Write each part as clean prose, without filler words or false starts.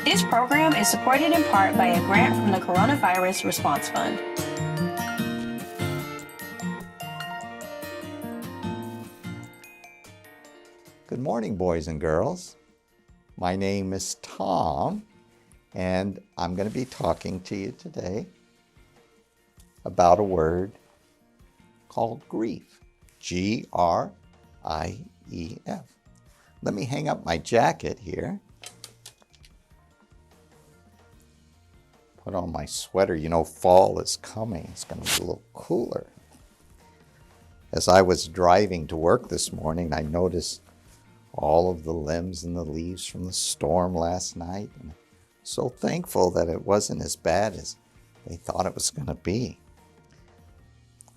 This program is supported in part by a grant from the Coronavirus Response Fund. Good morning, boys and girls. My name is Tom, and I'm going to be talking to you today about a word called grief. G-R-I-E-F. Let me hang up my jacket here. Put on my sweater. You know, fall is coming. It's going to be a little cooler. As I was driving to work this morning, I noticed all of the limbs and the leaves from the storm last night. And I'm so thankful that it wasn't as bad as they thought it was going to be.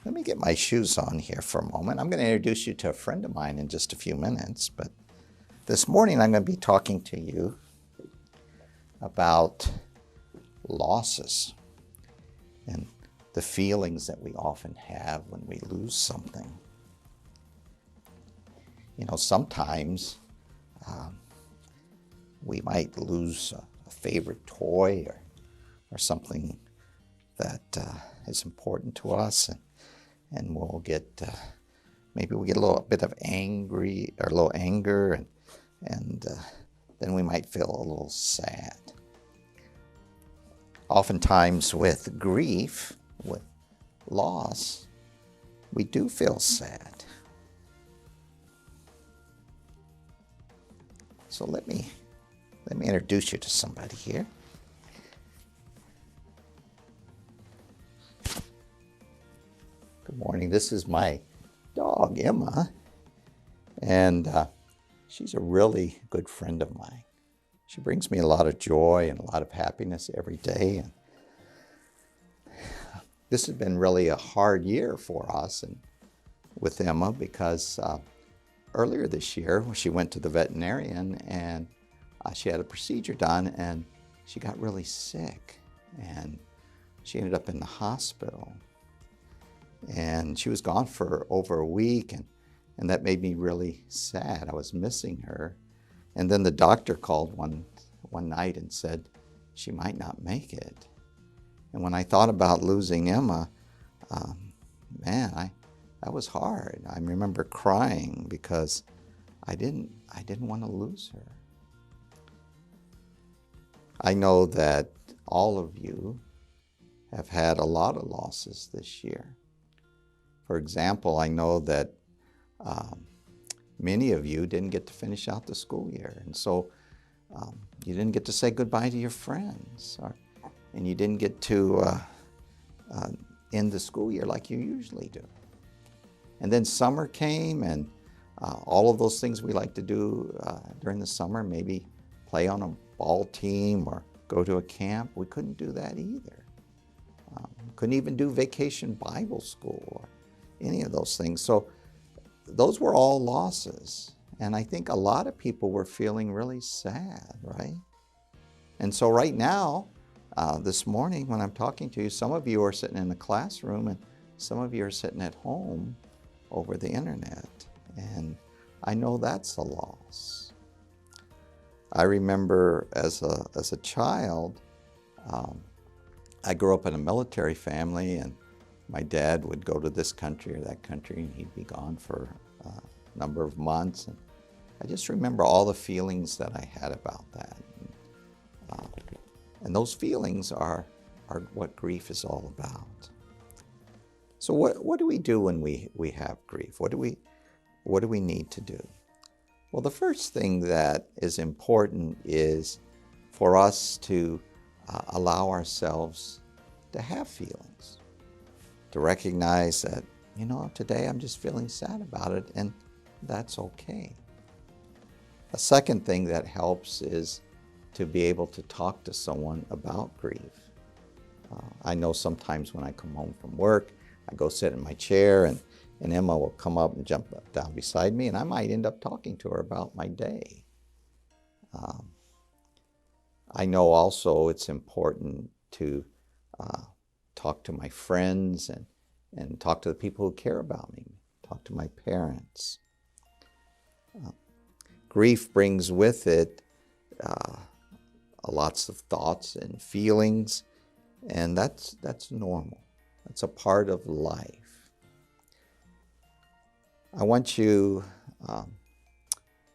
Let me get my shoes on here for a moment. I'm going to introduce you to a friend of mine in just a few minutes, but this morning I'm going to be talking to you about losses and the feelings that we often have when we lose something. You know, sometimes we might lose a favorite toy or something that is important to us, and we'll get maybe we get a little bit of angry or a little anger, and then we might feel a little sad. Oftentimes with grief, with loss, we do feel sad. So let me introduce you to somebody here. Good morning. This is my dog, Emma, and she's a really good friend of mine. She brings me a lot of joy and a lot of happiness every day. And this has been really a hard year for us and with Emma because earlier this year she went to the veterinarian and she had a procedure done and she got really sick and she ended up in the hospital. And she was gone for over a week and that made me really sad. I was missing her. And then the doctor called one night and said she might not make it. And when I thought about losing Emma, that was hard. I remember crying because I didn't want to lose her. I know that all of you have had a lot of losses this year. For example, I know that many of you didn't get to finish out the school year, and so you didn't get to say goodbye to your friends, and you didn't get to end the school year like you usually do. And then summer came, and all of those things we like to do during the summer, maybe play on a ball team or go to a camp, we couldn't do that either. Couldn't even do vacation Bible school or any of those things. So those were all losses. And I think a lot of people were feeling really sad, right? And so right now, this morning when I'm talking to you, some of you are sitting in the classroom and some of you are sitting at home over the internet. And I know that's a loss. I remember as a child, I grew up in a military family, and my dad would go to this country or that country, and he'd be gone for a number of months. And I just remember all the feelings that I had about that. And those feelings are what grief is all about. So what do we do when we have grief? What do we need to do? Well, the first thing that is important is for us to allow ourselves to have feelings, to recognize that, you know, today I'm just feeling sad about it, and that's okay. A second thing that helps is to be able to talk to someone about grief. I know sometimes when I come home from work, I go sit in my chair and Emma will come up and jump down beside me, and I might end up talking to her about my day. I know also it's important to talk to my friends and talk to the people who care about me, talk to my parents. Grief brings with it lots of thoughts and feelings, and that's normal. That's a part of life. I want you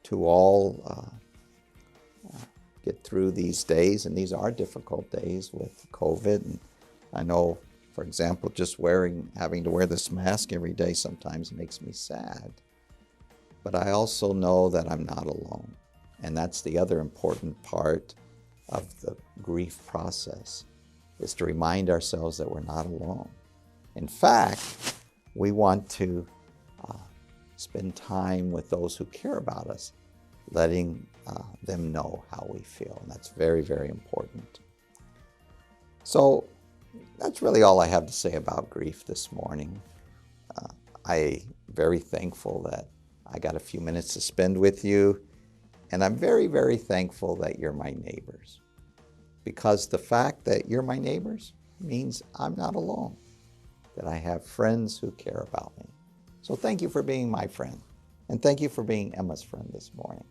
to all get through these days, and these are difficult days with COVID. And I know, for example, just having to wear this mask every day sometimes makes me sad. But I also know that I'm not alone. And that's the other important part of the grief process, is to remind ourselves that we're not alone. In fact, we want to spend time with those who care about us, letting them know how we feel. And that's very, very important. So that's really all I have to say about grief this morning. I'm very thankful that I got a few minutes to spend with you. And I'm very, very thankful that you're my neighbors. Because the fact that you're my neighbors means I'm not alone, that I have friends who care about me. So thank you for being my friend. And thank you for being Emma's friend this morning.